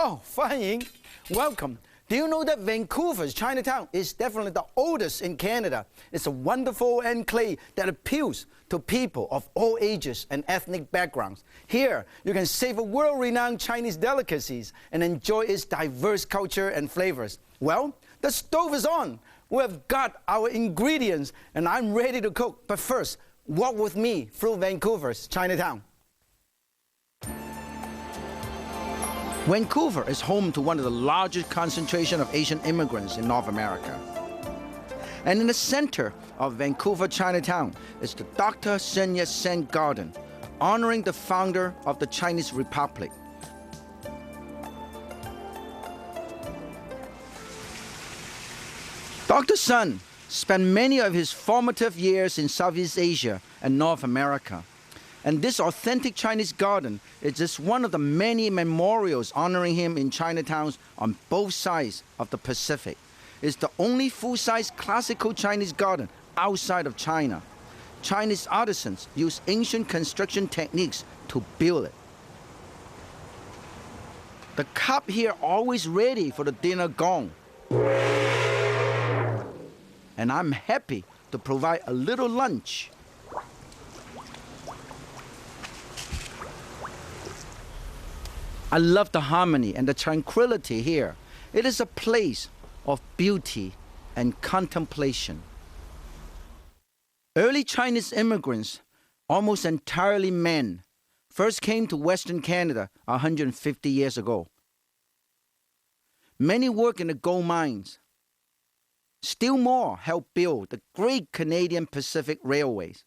Oh, 欢迎 welcome. Do you know that Vancouver's Chinatown is definitely the oldest in Canada? It's a wonderful enclave that appeals to people of all ages and ethnic backgrounds. Here, you can savor world-renowned Chinese delicacies and enjoy its diverse culture and flavors. Well, the stove is on. We have got our ingredients, and I'm ready to cook. But first, walk with me through Vancouver's Chinatown. Vancouver is home to one of the largest concentrations of Asian immigrants in North America. And in the center of Vancouver Chinatown is the Dr. Sun Yat-sen Garden, honoring the founder of the Chinese Republic. Dr. Sun spent many of his formative years in Southeast Asia and North America. And this authentic Chinese garden is just one of the many memorials honoring him in Chinatowns on both sides of the Pacific. It's the only full-size classical Chinese garden outside of China. Chinese artisans use ancient construction techniques to build it. The cup here always ready for the dinner gong. And I'm happy to provide a little lunch. I love the harmony and the tranquility here. It is a place of beauty and contemplation. Early Chinese immigrants, almost entirely men, first came to Western Canada 150 years ago. Many work in the gold mines. Still more helped build the great Canadian Pacific Railways.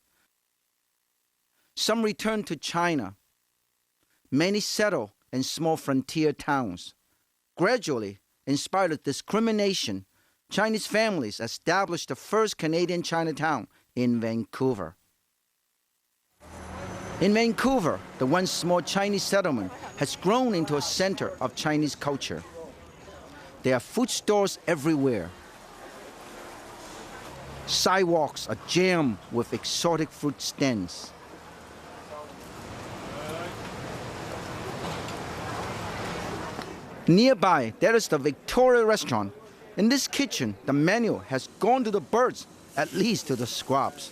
Some returned to China. Many settled in small frontier towns. Gradually, in spite of discrimination, Chinese families established the first Canadian Chinatown in Vancouver. In Vancouver, the once small Chinese settlement has grown into a center of Chinese culture. There are food stores everywhere. Sidewalks are jammed with exotic fruit stands. Nearby, there is the Victoria restaurant. In this kitchen, the menu has gone to the birds, at least to the squabs.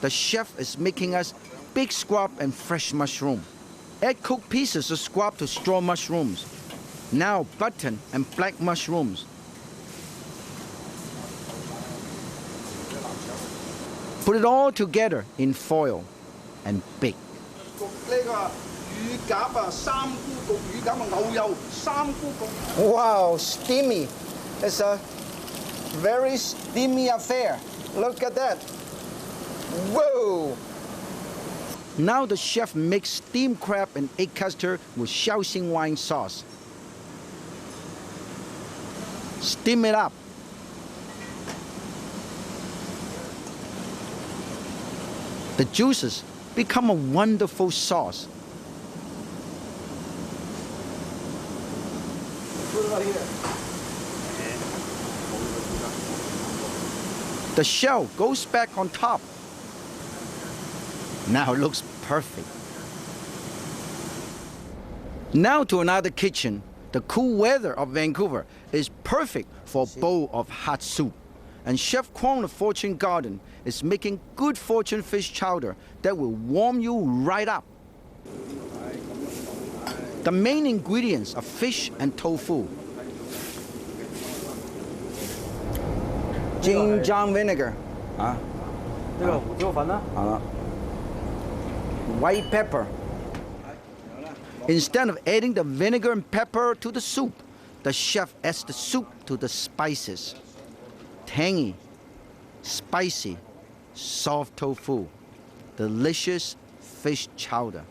The chef is making us big squab and fresh mushroom. Add cooked pieces of squab to straw mushrooms. Now button and black mushrooms. Put it all together in foil and bake. Wow, steamy. It's a very steamy affair. Look at that. Whoa! Now the chef makes steamed crab and egg custard with Shaoxing wine sauce. Steam it up. The juices become a wonderful sauce. The shell goes back on top. Now it looks perfect. Now to another kitchen. The cool weather of Vancouver is perfect for a bowl of hot soup. And Chef Kwong of Fortune Garden is making good fortune fish chowder that will warm you right up. The main ingredients are fish and tofu. Ginger vinegar. White pepper. Instead of adding the vinegar and pepper to the soup, the chef adds the soup to the spices. Tangy, spicy, soft tofu, delicious fish chowder.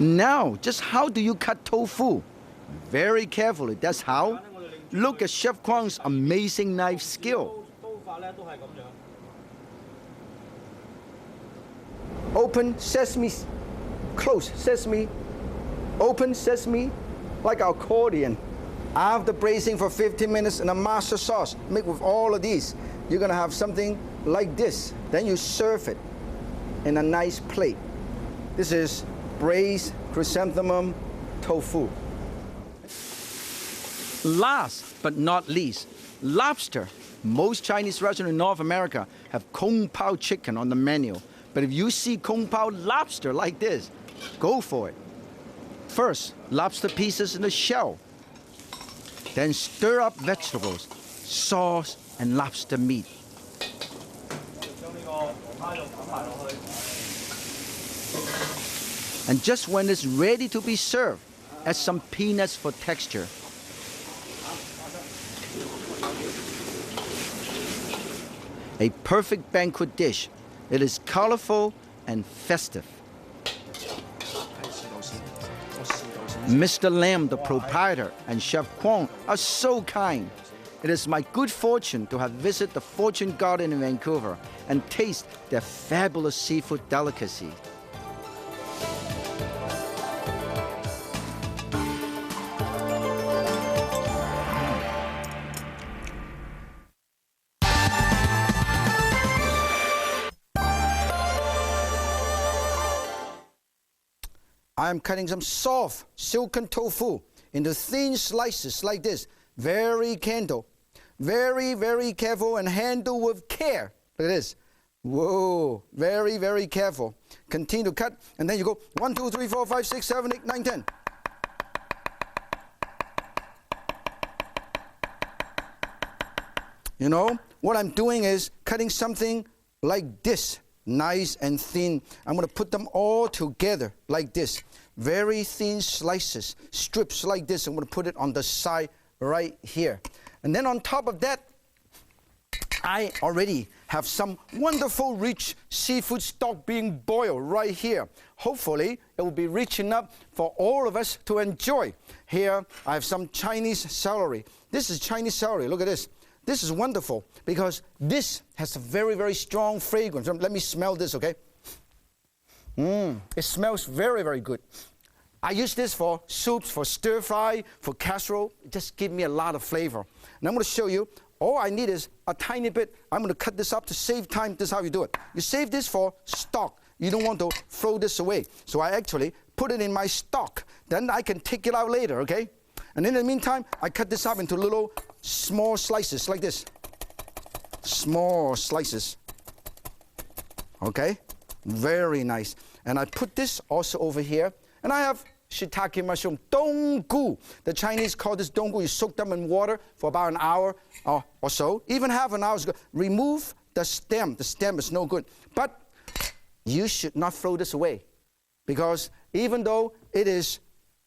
Now, just how do you cut tofu? Very carefully, that's how. Look at Chef Kwong's amazing knife skill. Open sesame, close sesame, open sesame, like our accordion. After braising for 15 minutes in a master sauce, mixed with all of these, you're gonna have something like this. Then you serve it in a nice plate. This is braised chrysanthemum tofu. Last but not least, lobster. Most Chinese restaurants in North America have Kung Pao chicken on the menu. But if you see Kung Pao lobster like this, go for it. First, lobster pieces in the shell. Then stir up vegetables, sauce, and lobster meat. And just when it's ready to be served, add some peanuts for texture. A perfect banquet dish. It is colorful and festive. Mr. Lam, the proprietor, and Chef Kwong are so kind. It is my good fortune to have visited the Fortune Garden in Vancouver and taste their fabulous seafood delicacy. I'm cutting some soft silken tofu into thin slices like this. Very careful, very careful, and handle with care. Look at this. Whoa, very careful. Continue to cut, and then you go 1, 2, 3, 4, 5, 6, 7, 8, 9, 10. You know, what I'm doing is cutting something like this, nice and thin. I'm going to put them all together like this. Very thin slices, strips like this. I'm going to put it on the side right here. And then on top of that, I already have some wonderful rich seafood stock being boiled right here. Hopefully, it will be rich enough for all of us to enjoy. Here, I have some Chinese celery. This is Chinese celery. Look at this. This is wonderful because this has a very strong fragrance. Let me smell this, okay? It smells very good. I use this for soups, for stir fry, for casserole. It just gives me a lot of flavor. And I'm going to show you, all I need is a tiny bit. I'm going to cut this up to save time. This is how you do it. You save this for stock. You don't want to throw this away. So I actually put it in my stock. Then I can take it out later, okay? And in the meantime, I cut this up into little small slices like this. Small slices. Okay? Very nice. And I put this also over here. And I have shiitake mushroom, donggu. The Chinese call this donggu. You soak them in water for about an hour or so. Even half an hour is good. Remove the stem. The stem is no good. But you should not throw this away. Because even though it is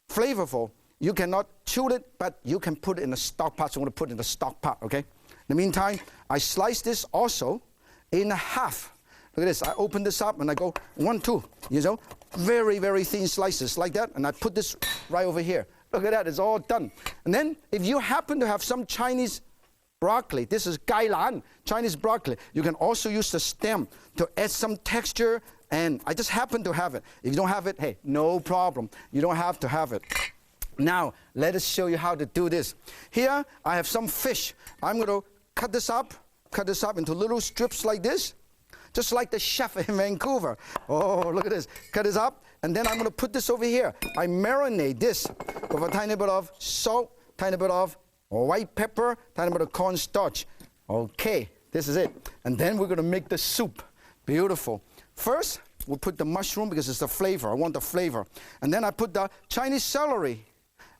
flavorful, you cannot chew it, but you can put it in a stock pot. So I'm going to put it in the stock pot, okay? In the meantime, I slice this also in half. Look at this. I open this up and I go 1, 2, you know, very thin slices like that. And I put this right over here. Look at that. It's all done. And then if you happen to have some Chinese broccoli, this is gailan, Chinese broccoli. You can also use the stem to add some texture. And I just happen to have it. If you don't have it, hey, no problem. You don't have to have it. Now, let us show you how to do this. Here, I have some fish. I'm going to cut this up into little strips like this. Just like the chef in Vancouver. Oh, look at this. Cut this up, and then I'm going to put this over here. I marinate this with a tiny bit of salt, tiny bit of white pepper, tiny bit of cornstarch. Okay, this is it. And then we're going to make the soup. Beautiful. First, we'll put the mushroom because it's the flavor. I want the flavor. And then I put the Chinese celery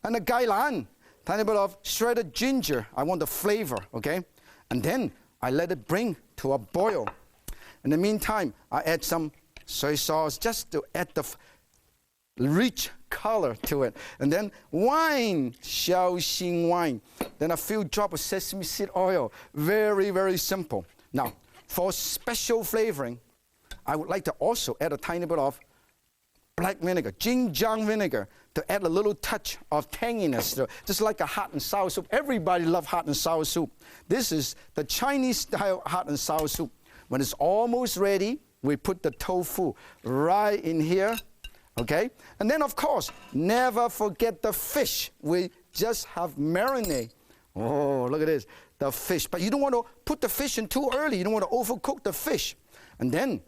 and the gailan, tiny bit of shredded ginger. I want the flavor, okay? And then I let it bring to a boil. In the meantime, I add some soy sauce just to add the rich color to it. And then wine, Shaoxing wine. Then a few drops of sesame seed oil. Very simple. Now, for special flavoring, I would like to also add a tiny bit of black vinegar, Jinjiang vinegar, to add a little touch of tanginess to it, just like a hot and sour soup. Everybody loves hot and sour soup. This is the Chinese style hot and sour soup. When it's almost ready, we put the tofu right in here, okay? And then, of course, never forget the fish. We just have marinade. Oh, look at this, the fish. But you don't want to put the fish in too early. You don't want to overcook the fish. And then,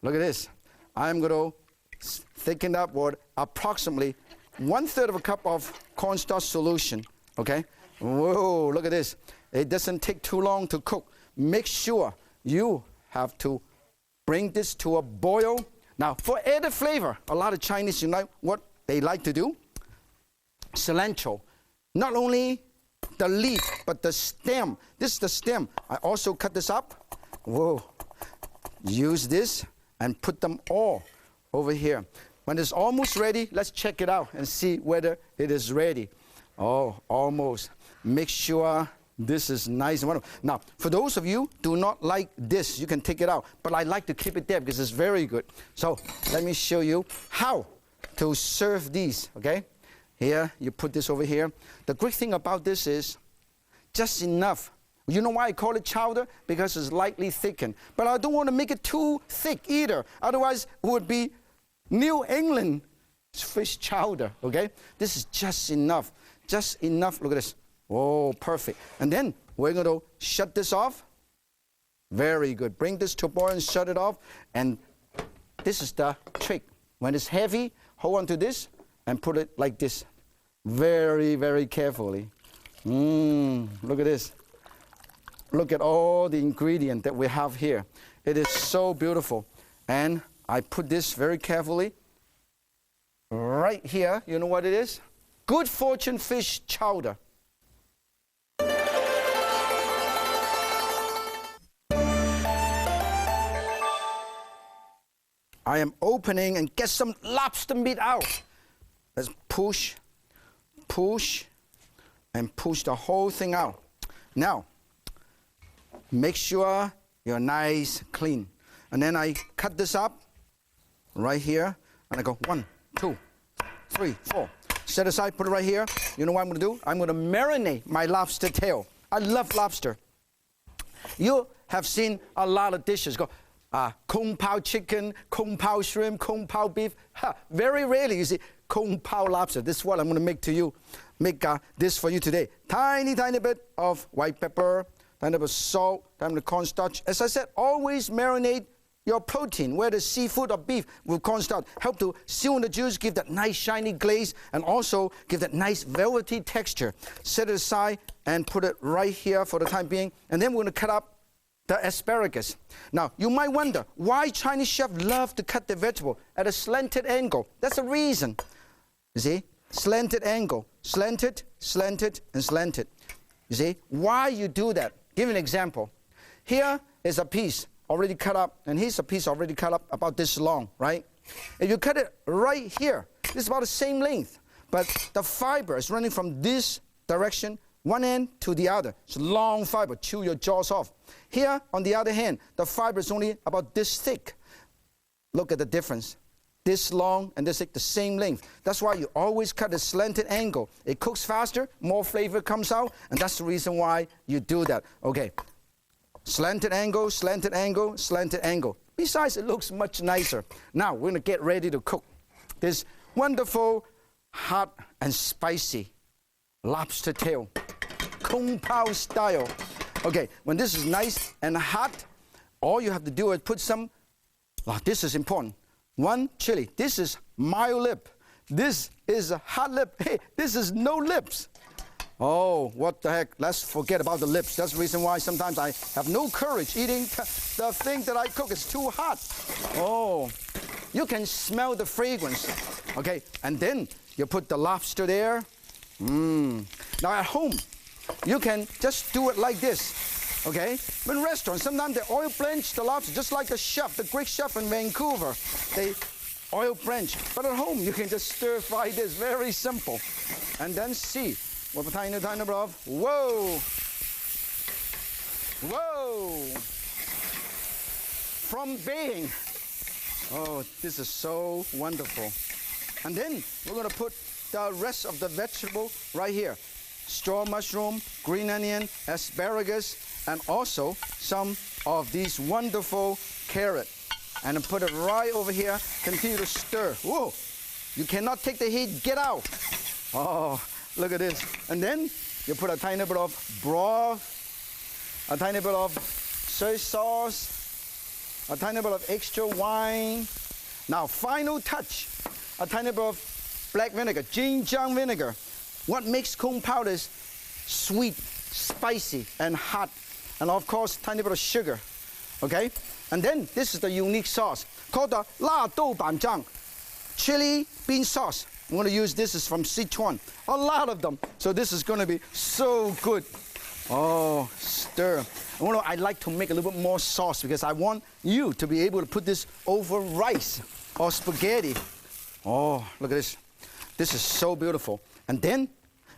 look at this. I'm going to thickened up with approximately 1/3 of a cup of cornstarch solution, okay? Whoa, look at this. It doesn't take too long to cook. Make sure you have to bring this to a boil. Now, for added flavor, a lot of Chinese, you know what they like to do? Cilantro. Not only the leaf, but the stem. This is the stem. I also cut this up. Whoa. Use this and put them all over here. When it's almost ready, let's check it out and see whether it is ready. Oh, almost. Make sure this is nice and wonderful. Now, for those of you do not like this, you can take it out. But I like to keep it there because it's very good. So let me show you how to serve these, okay? Here, you put this over here. The great thing about this is just enough. You know why I call it chowder? Because it's lightly thickened. But I don't want to make it too thick either. Otherwise, it would be New England fish chowder, okay? This is just enough. Just enough. Look at this. Oh, perfect. And then we're going to shut this off. Very good. Bring this to a boil and shut it off. And this is the trick. When it's heavy, hold on to this and put it like this. Very, very carefully. Look at this. Look at all the ingredient that we have here. It is so beautiful. And I put this very carefully right here. You know what it is? Good Fortune fish chowder. I am opening and get some lobster meat out. Let's push, push, and push the whole thing out. Now, make sure you're nice, clean. And then I cut this up right here. And I go 1, 2, 3, 4. Set aside, put it right here. You know what I'm going to do? I'm going to marinate my lobster tail. I love lobster. You have seen a lot of dishes. Go, kung pao chicken, kung pao shrimp, kung pao beef. Very rarely you see kung pao lobster. This is what I'm going to make to you. Make this for you today. Tiny, tiny bit of white pepper, tiny bit of salt, tiny bit of cornstarch. As I said, always marinate your protein, whether seafood or beef, with cornstarch. Help to seal in the juice, give that nice shiny glaze, and also give that nice velvety texture. Set it aside and put it right here for the time being. And then we're going to cut up the asparagus. Now, you might wonder why Chinese chefs love to cut the vegetable at a slanted angle. That's the reason. You see? Slanted angle. Slanted, slanted, and slanted. You see? Why you do that? Give an example. Here is a piece already cut up, and here's a piece already cut up about this long, right? If you cut it right here, this is about the same length, but the fiber is running from this direction, one end to the other. It's long fiber, chew your jaws off. Here, on the other hand, the fiber is only about this thick. Look at the difference. This long and this thick, the same length. That's why you always cut a slanted angle. It cooks faster, more flavor comes out, and that's the reason why you do that. Okay. Slanted angle, slanted angle, slanted angle. Besides, it looks much nicer. Now, we're going to get ready to cook this wonderful, hot, and spicy lobster tail, kung pao style. Okay, when this is nice and hot, all you have to do is put some, this is important, 1 chili. This is mild lip. This is a hot lip. Hey, this is no lips. Oh, what the heck? Let's forget about the lips. That's the reason why sometimes I have no courage eating the thing that I cook. It's too hot. Oh, you can smell the fragrance. Okay, and then you put the lobster there. Now at home, you can just do it like this. Okay? In restaurants, sometimes they oil blanch the lobster, just like the chef, the great chef in Vancouver. They oil blanch. But at home, you can just stir fry this. Very simple. And then see. With a tiny, tiny bit of, whoa, whoa, from Beijing. Oh, this is so wonderful. And then we're going to put the rest of the vegetable right here. Straw mushroom, green onion, asparagus, and also some of these wonderful carrot. And then put it right over here. Continue to stir. Whoa, you cannot take the heat. Get out. Oh. Look at this. And then you put a tiny bit of broth, a tiny bit of soy sauce, a tiny bit of extra wine, Now, final touch, a tiny bit of black vinegar, Jinjiang vinegar. What makes Kung Pao is sweet, spicy, and hot. And of course, tiny bit of sugar, okay? And then this is the unique sauce called the La Dou Ban Zhang chili bean sauce. I'm going to use this is from Sichuan, a lot of them. So this is going to be so good. Oh, stir. I'd like to make a little bit more sauce because I want you to be able to put this over rice or spaghetti. Oh, look at this. This is so beautiful. And then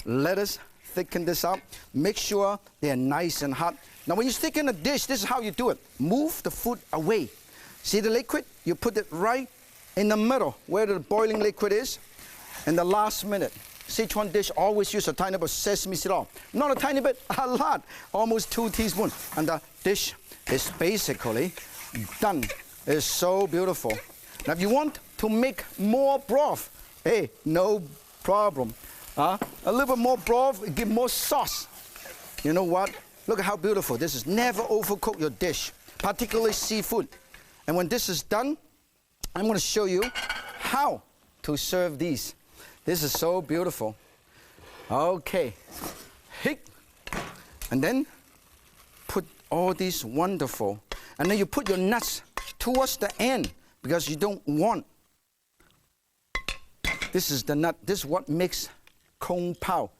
let us thicken this up. Make sure they're nice and hot. Now, when you stick in a dish, this is how you do it. Move the food away. See the liquid? You put it right in the middle where the boiling liquid is. In the last minute, Sichuan dish always use a tiny bit of sesame seed oil. Not a tiny bit, a lot. Almost 2 teaspoons. And the dish is basically done. It's so beautiful. Now, if you want to make more broth, hey, no problem. A little bit more broth, give more sauce. You know what? Look at how beautiful this is. Never overcook your dish, particularly seafood. And when this is done, I'm going to show you how to serve these. This is so beautiful. Okay. And then put all these wonderful. And then you put your nuts towards the end because you don't want. This is the nut. This is what makes Kung Pao.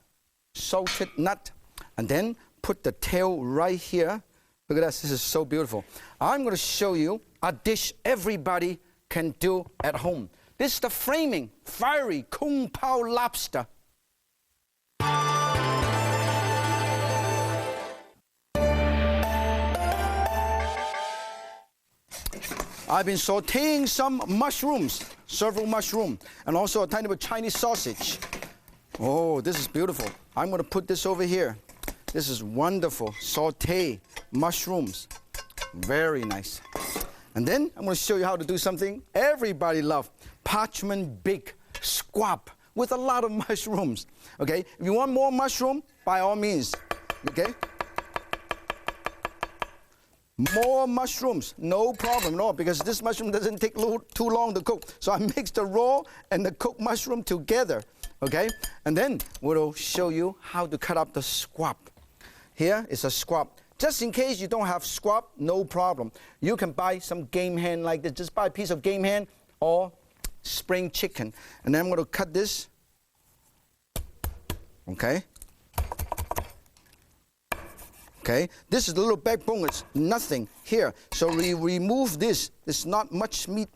Salted nut. And then put the tail right here. Look at this. This is so beautiful. I'm going to show you a dish everybody can do at home. This is the flaming, fiery Kung Pao lobster. I've been sauteing some mushrooms, several mushrooms, and also a tiny bit of Chinese sausage. Oh, this is beautiful. I'm going to put this over here. This is wonderful. Saute mushrooms. Very nice. And then I'm going to show you how to do something everybody loves. Parchment big squab with a lot of mushrooms. Okay? If you want more mushroom, by all means. Okay? More mushrooms, no problem at all, because this mushroom doesn't take too long to cook. So I mix the raw and the cooked mushroom together. Okay? And then we'll show you how to cut up the squab. Here is a squab. Just in case you don't have squab, no problem. You can buy some game hen like this. Just buy a piece of game hen or spring chicken. And then I'm going to cut this. Okay? Okay? This is the little backbone. It's nothing here. So we remove this. There's not much meat.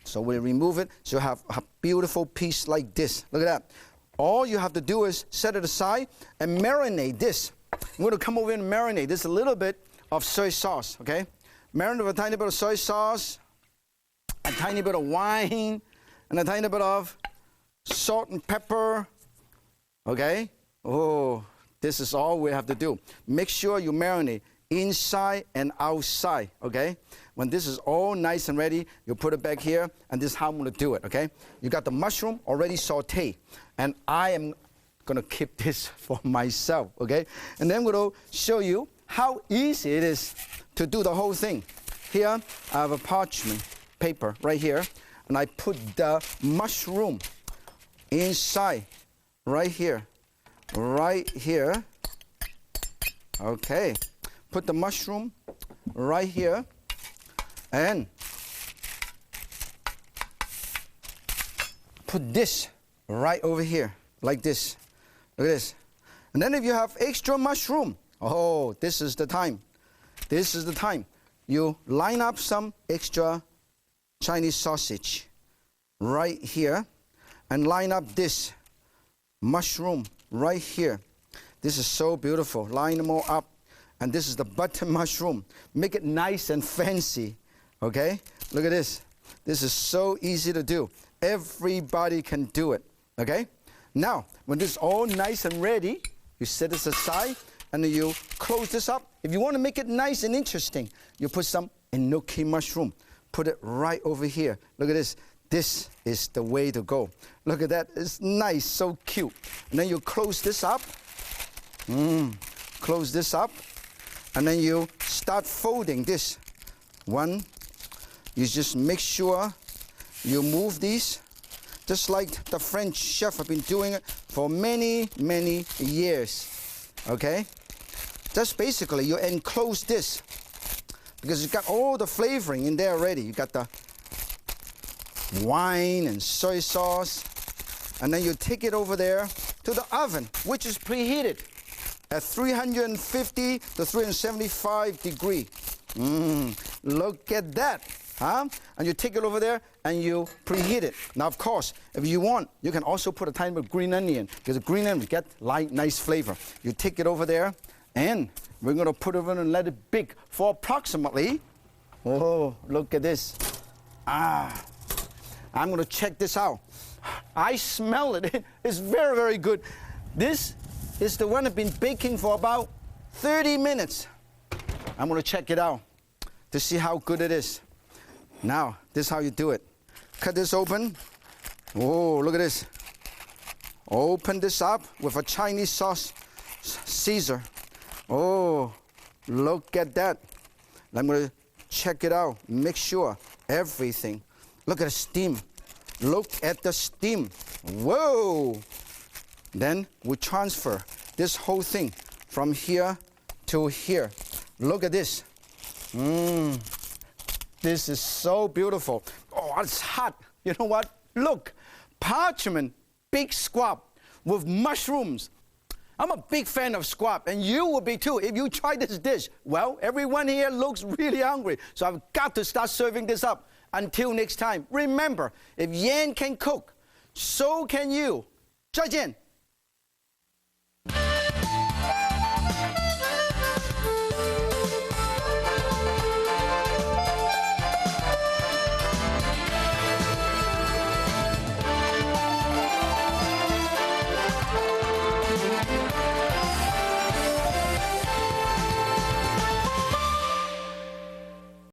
So we remove it. So you have a beautiful piece like this. Look at that. All you have to do is set it aside and marinate this. I'm going to come over and marinate this a little bit of soy sauce, okay? Marinate with a tiny bit of soy sauce, a tiny bit of wine, and a tiny bit of salt and pepper, okay? Oh, this is all we have to do. Make sure you marinate inside and outside, okay? When this is all nice and ready, you put it back here, and this is how I'm going to do it, okay? You got the mushroom already sauteed, and I am going to keep this for myself, okay? And then I'm going to show you how easy it is to do the whole thing. Here, I have a parchment paper right here, and I put the mushroom inside right here, okay? Put the mushroom right here, and put this right over here, like this. Look at this. And then if you have extra mushroom, oh, this is the time. This is the time. You line up some extra Chinese sausage right here and line up this mushroom right here. This is so beautiful. Line them all up. And this is the button mushroom. Make it nice and fancy. Okay? Look at this. This is so easy to do. Everybody can do it. Okay? Now, when this is all nice and ready, you set this aside and then you close this up. If you want to make it nice and interesting, you put some enoki mushroom. Put it right over here. Look at this. This is the way to go. Look at that. It's nice, so cute. And then you close this up. Close this up. And then you start folding this. One, you just make sure you move these just like the French chef have been doing it for many, many years. Okay? Just basically you enclose this because you got all the flavoring in there already. You got the wine and soy sauce, and then you take it over there to the oven, which is preheated at 350 to 375 degrees. Look at that, huh? And you take it over there and you preheat it. Now, of course, if you want, you can also put a tiny bit of green onion, because the green onion will get light, nice flavor. You take it over there, and we're going to put it in and let it bake for approximately, oh, look at this. I'm going to check this out. I smell it. It's very, very good. This is the one I've been baking for about 30 minutes. I'm going to check it out to see how good it is. Now, this is how you do it. Cut this open. Oh, look at this. Open this up with a Chinese sauce Caesar. Oh, look at that. I'm going to check it out. Make sure everything. Look at the steam. Look at the steam. Whoa. Then we transfer this whole thing from here to here. Look at this. This is so beautiful. Oh, it's hot. You know what? Look, parchment big squab with mushrooms. I'm a big fan of squab, and you will be too if you try this dish. Well, everyone here looks really hungry, so I've got to start serving this up. Until next time, remember, if Yan can cook, so can you. 再见。